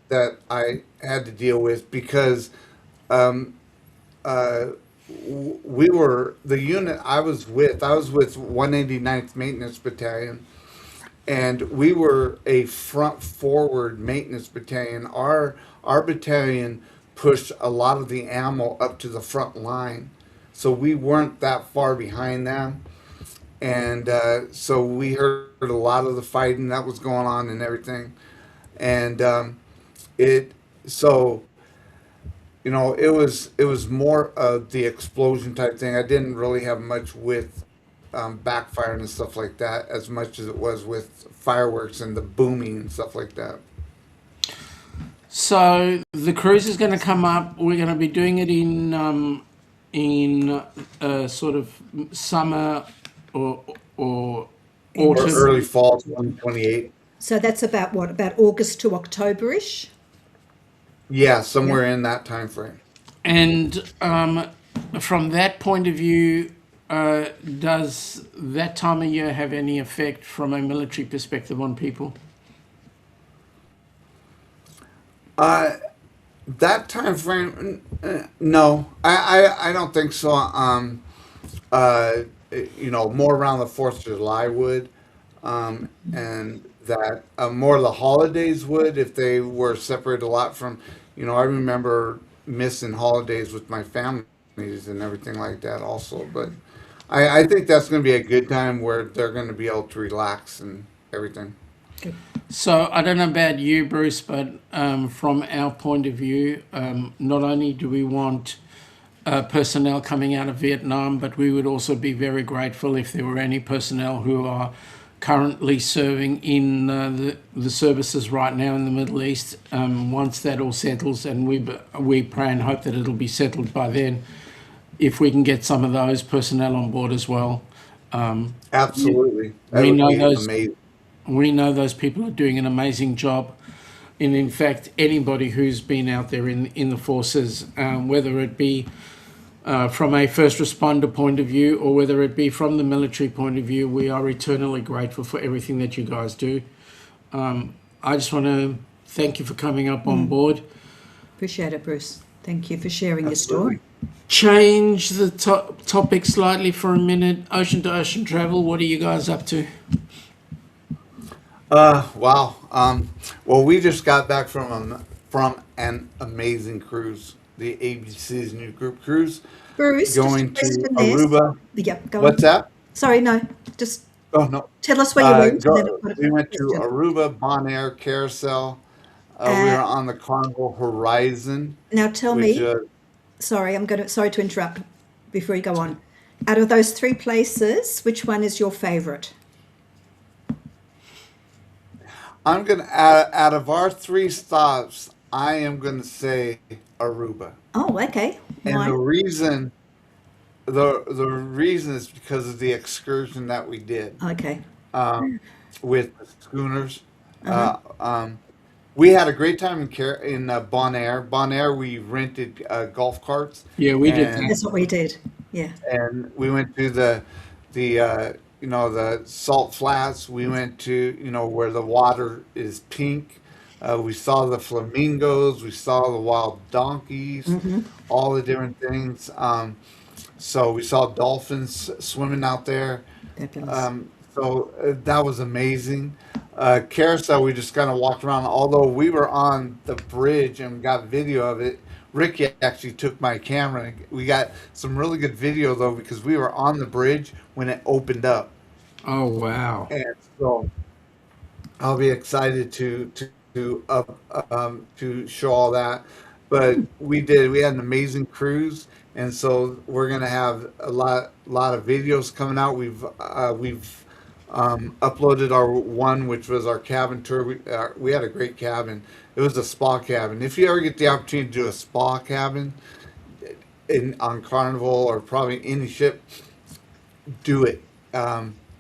I had to deal with because um, uh, we were the unit I was with. I was with 189th Maintenance Battalion, and we were a front forward maintenance battalion. Our battalion pushed a lot of the ammo up to the front line, so we weren't that far behind them. And so we heard a lot of the fighting that was going on and everything. And it so it was more of the explosion type thing. I didn't really have much with backfiring and stuff like that as much as it was with fireworks and the booming and stuff like that. So the cruise is going to come up. We're going to be doing it in sort of summer or Or autumn. early fall 2028. So that's about what? About August to October-ish? Yeah, somewhere in that time frame. And from that point of view, does that time of year have any effect from a military perspective on people? That time frame, no, I don't think so. More around the 4th of July would, and that more of the holidays would if they were separated a lot from, I remember missing holidays with my families and everything like that also. But I think that's going to be a good time where they're going to be able to relax and everything. So I don't know about you, Bruce, but from our point of view, not only do we want personnel coming out of Vietnam, but we would also be very grateful if there were any personnel who are currently serving in the services right now in the Middle East. Once that all settles, and we pray and hope that it'll be settled by then, if we can get some of those personnel on board as well. Absolutely, that We would know be those. amazing. We know those people are doing an amazing job. And in fact, anybody who's been out there in the forces, whether it be from a first responder point of view or whether it be from the military point of view, we are eternally grateful for everything that you guys do. I just want to thank you for coming up on board. Appreciate it, Bruce. Thank you for sharing your Absolutely. story. Change the topic slightly for a minute. Ocean to ocean travel, what are you guys up to? Wow. Well, we just got back from an amazing cruise, the ABC's new group cruise, Bruce, going just to a question there. Aruba. Yep, go What's on. that? Sorry, no, just Oh no. tell us where you went and then I've got a We went to question. Aruba, Bonaire, Carousel. We Uh, were on the Carnival Horizon, Now tell which me, sorry to interrupt before you go on. Out of those three places, which one is your favourite? I'm gonna out of our 3 stops, I am gonna say Aruba, Oh, okay. and Why? the reason is because of the excursion that we did. Okay. With the schooners. Uh-huh. We had a great time in Bonaire. Bonaire, we rented golf carts, Yeah, we did and that. That's what we did. Yeah. we went to the salt flats. We went to where the water is pink. We saw the flamingos. We saw the wild donkeys. All the different things. So we saw dolphins swimming out there. Fabulous. That was amazing. Carousel, we just kind of walked around. Although we were on the bridge and got video of it, Ricky actually took my camera. We got some really good video though because we were on the bridge when it opened up, Oh, wow. and so I'll be excited to show all that. But we had an amazing cruise, and so we're gonna have a lot of videos coming out. We've uploaded our one, which was our cabin tour. We had a great cabin. It was a spa cabin. If you ever get the opportunity to do a spa cabin on Carnival or probably any ship, do it.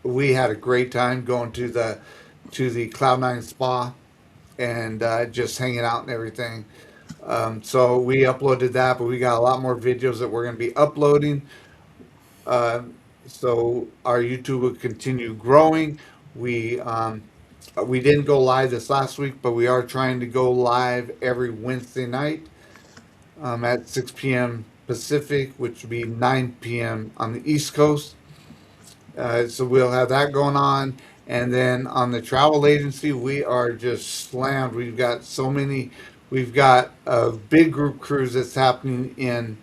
We had a great time going to the Cloud9 Spa and just hanging out and everything. So we uploaded that, but we got a lot more videos that we're going to be uploading. Uh, so our YouTube will continue growing. We didn't go live this last week, but we are trying to go live every Wednesday night at 6 p.m. Pacific, which would be 9 p.m. on the East Coast. So we'll have that going on. And then on the travel agency, we are just slammed. We've got so many. We've got a big group cruise that's happening in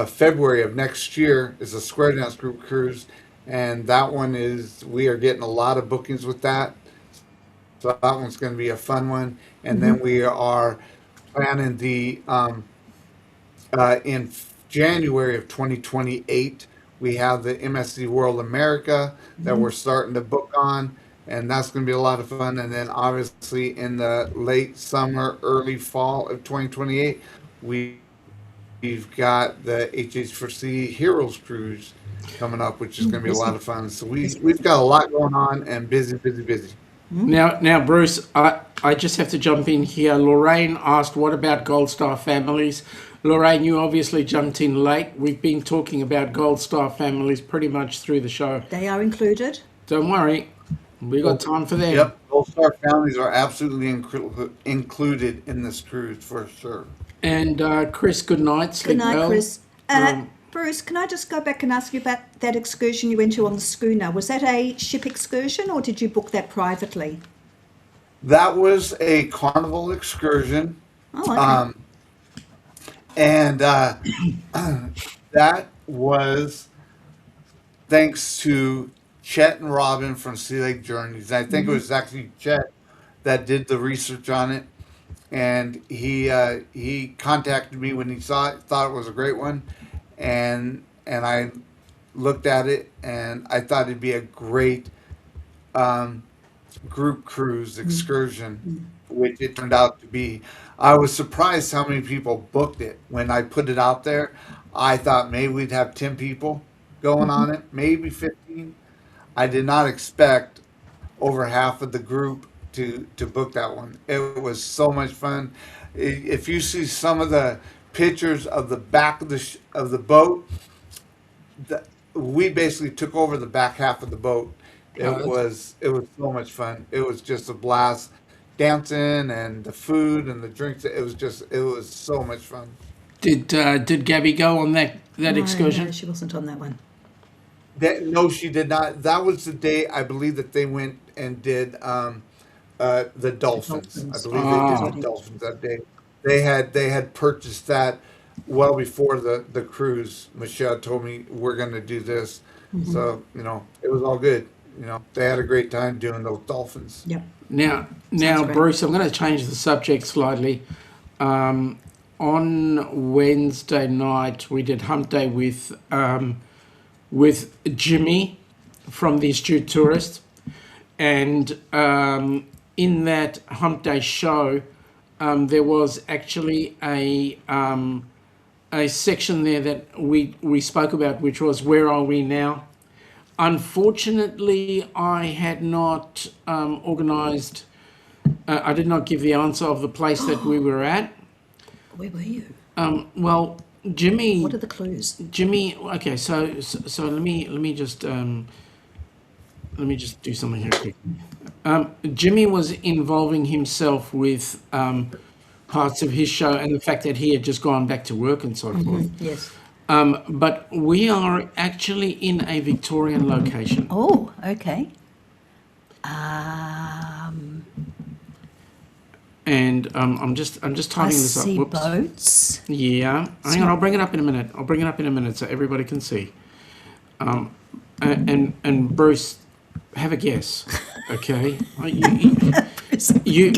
February of next year. Is a Square Dance group cruise, and that one is we are getting a lot of bookings with that. So that one's going to be a fun one. And then we are planning the in January of 2028. We have the MSC World America that we're starting to book on, and that's going to be a lot of fun. And then obviously in the late summer, early fall of 2028, we've got the HH4C Heroes Cruise coming up, which is going to be a lot of fun. So we've got a lot going on and busy, busy, busy. Now, Bruce, I just have to jump in here. Lorraine asked, what about Gold Star families? Lorraine, you obviously jumped in late. We've been talking about Gold Star families pretty much through the show. They are included. Don't worry, we got time for them. Yep, Gold Star families are absolutely included in this cruise for sure. And Chris, good night. Good Sleep night, well. Chris. Bruce, can I just go back and ask you about that excursion you went to on the schooner? Was that a ship excursion or did you book that privately? That was a Carnival excursion. Oh, okay. And that was thanks to Chet and Robin from Sea Lake Journeys. I think it was actually Chet that did the research on it, and he contacted me when he saw it, thought it was a great one, and I looked at it and I thought it'd be a great group cruise excursion, which it turned out to be. I was surprised how many people booked it when I put it out there. I thought maybe we'd have 10 people going on it, maybe 15. I did not expect over half of the group to book that one. It was so much fun. If you see some of the pictures of the back of the boat, we basically took over the back half of the boat. It was so much fun. It was just a blast, dancing and the food and the drinks. It was so much fun. Did Gabby go on that excursion? No, she wasn't on that one. No, she did not. That was the day I believe that they went and did the dolphins. I believe they did the dolphins that day. They had purchased that well before the cruise. Michelle told me we're going to do this, so it was all good. They had a great time doing those dolphins. Yep. Now, great. Bruce, I'm going to change the subject slightly. On Wednesday night, we did Hump Day with Jimmy from the Astute Tourist, and in that Hump Day show, there was actually a section there that we spoke about, which was Where Are We Now? Unfortunately, I had not organised, I did not give the answer of the place that we were at. Where were you? Well, Jimmy. What are the clues? Jimmy. Okay, so let me just do something here quick. Jimmy was involving himself with parts of his show and the fact that he had just gone back to work and so forth. Yes. But we are actually in a Victorian location. Oh, okay. And I'm just I typing this up. see Whoops. boats. Yeah, hang on. I'll bring it up in a minute. So everybody can see. And Bruce, have a guess. Okay.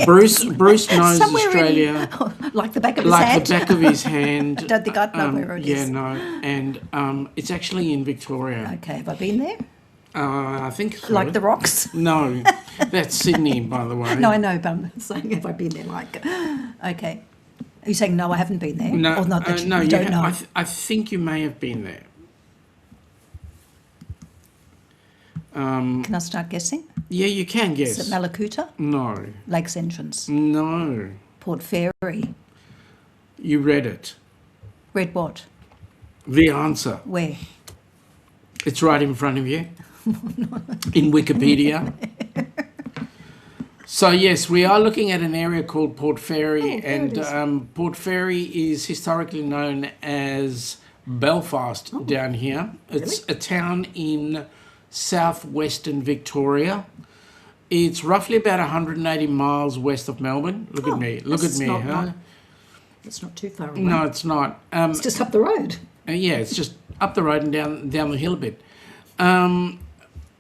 Bruce knows Somewhere Australia like the back of his like hand. the back of his hand. I don't think I'd know where it is. Yeah, no. And it's actually in Victoria. Okay, have I been there? I think so. Like the rocks? No, that's Sydney, by the way. No, I know, but I'm saying, have I been there? Like, okay. Are you saying no, I haven't been there? No, or not that no, you don't know? I think you may have been there. Can I start guessing? Yeah, you can guess. Is it Malakuta? No, Lakes Entrance? no. Port Fairy? You read it. Read what? The answer. Where? It's right in front of you. In Wikipedia. So yes, we are looking at an area called Port Fairy, there it is. and Port Fairy is historically known as Belfast down here. It's a town in southwestern Victoria. It's roughly about 180 miles west of Melbourne. Look at me. Look at that's me, not huh? not- It's not too far away. No, it's not. It's just up the road. Yeah, it's just up the road and down the hill a bit.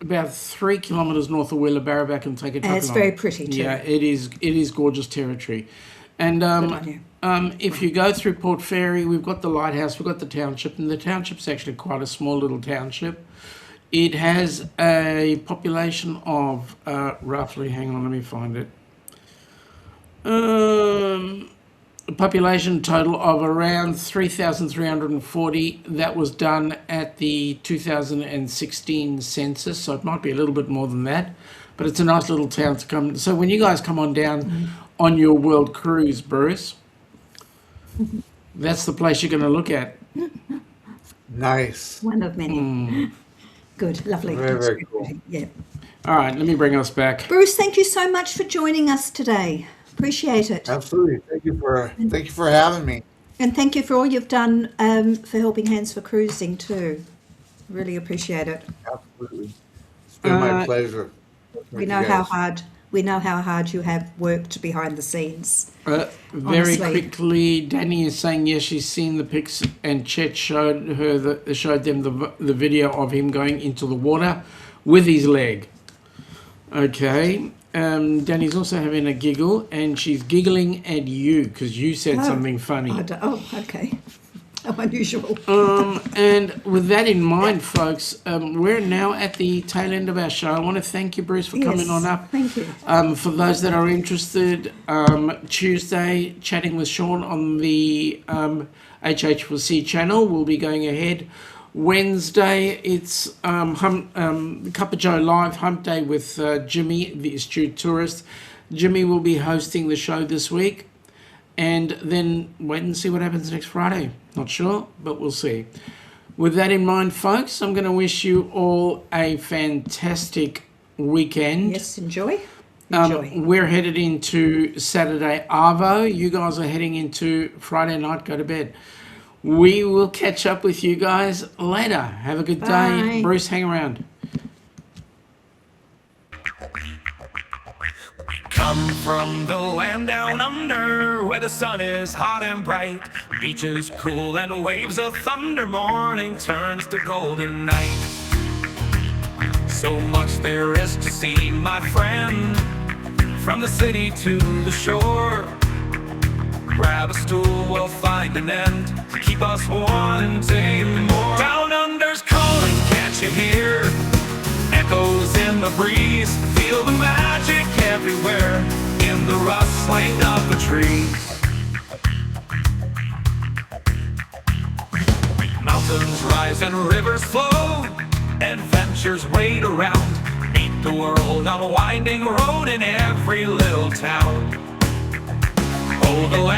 About 3 kilometres north of Wheelabarabak and take a truck And it's along. very pretty too. Yeah, it is gorgeous territory. And on you. if you go through Port Fairy, we've got the lighthouse, we've got the township, and the township's actually quite a small little township. It has a population of roughly, hang on, let me find it. A population total of around 3,340. That was done at the 2016 census, so it might be a little bit more than that. But it's a nice little town to come. So when you guys come on down on your world cruise, Bruce, that's the place you're going to look at. Nice. One of many. Good, lovely. Very, very cool. Yeah. All right, let me bring us back. Bruce, thank you so much for joining us today. Appreciate it. Absolutely. Thank you for having me. And thank you for all you've done for Helping Hands for Cruising too. Really appreciate it. Absolutely. It's been my pleasure. We know how hard you have worked behind the scenes. Very Honestly. quickly, Danny is saying yes, she's seen the pics, and Chet showed them the video of him going into the water with his leg. Okay. Danny's also having a giggle, and she's giggling at you because you said something funny. Okay. How unusual. And with that in mind, folks, we're now at the tail end of our show. I want to thank you, Bruce, for coming on up. Thank you. For those that are interested, Tuesday, chatting with Sean on the HH4C channel. We'll be going ahead. Wednesday, it's Cup of Joe Live Hump Day with Jimmy, the astute tourist. Jimmy will be hosting the show this week. And then wait and see what happens next Friday. Not sure, but we'll see. With that in mind, folks, I'm going to wish you all a fantastic weekend. Yes, enjoy. Enjoy. We're headed into Saturday Arvo. You guys are heading into Friday night, go to bed. We will catch up with you guys later. Have a good day. Bye. Bruce, hang around. Come from the land down under, where the sun is hot and bright, beaches cool and waves of thunder, morning turns to golden night. So much there is to see, my friend, from the city to the shore. Grab a stool, we'll find an end to keep us wanting more. Down under's calling, can't you hear? Echoes in the breeze, feel the magic everywhere in the rustling of the trees. Mountains rise and rivers flow, adventures wait around. Meet the world on a winding road in every little town. Oh, the land